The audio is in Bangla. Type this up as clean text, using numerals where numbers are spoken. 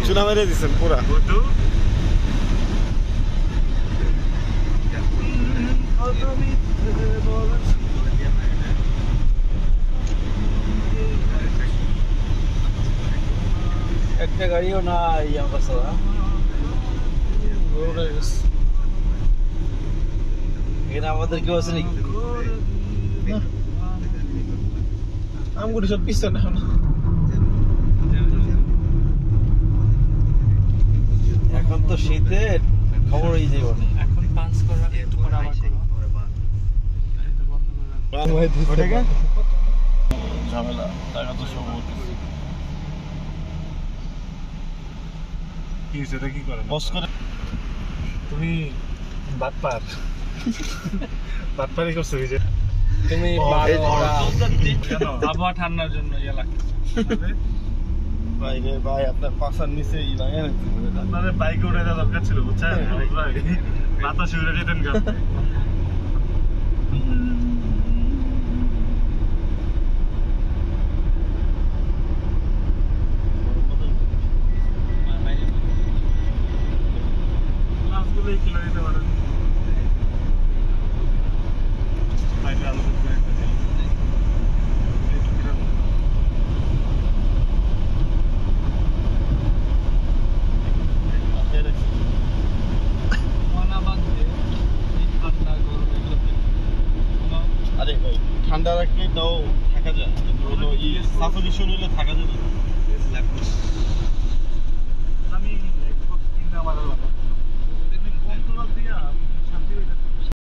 চুনা মেরে দিচ্ছেন পুরা। একটা গাড়িও নাই আমার কাছে। এখানে আমাদের কেউ আছে নাকি? আমগুলি সব পিছনে এখন তো শীতে খবরই যাইব না। এখন পাঁচ করা একটু পরে আবার করো। ঝামেলা টাকা তো সব কি সেটা কি করে বস করে। তুমি বাটপারি করছো কি যে তুমি আবহাওয়া ঠান্ডার জন্য ইয়ে লাগছে। ভাই রে ভাই, আপনার পাশার নিচে আপনাদের বাইকে উঠে যাওয়া দরকার ছিল, বুঝছেন? বাতাসে উড়ে যেতেন গা। ক্লাসগুলোই কিলো দিতে পারেন। বাইরে আলো দিতে একটা ছিল। আরে ভাই ঠান্ডা রাখলে তাও থাকা যায়, কিন্তু হলো সাফোকেশন হলে থাকা যাবে না। আমি Xbox কিনে আমার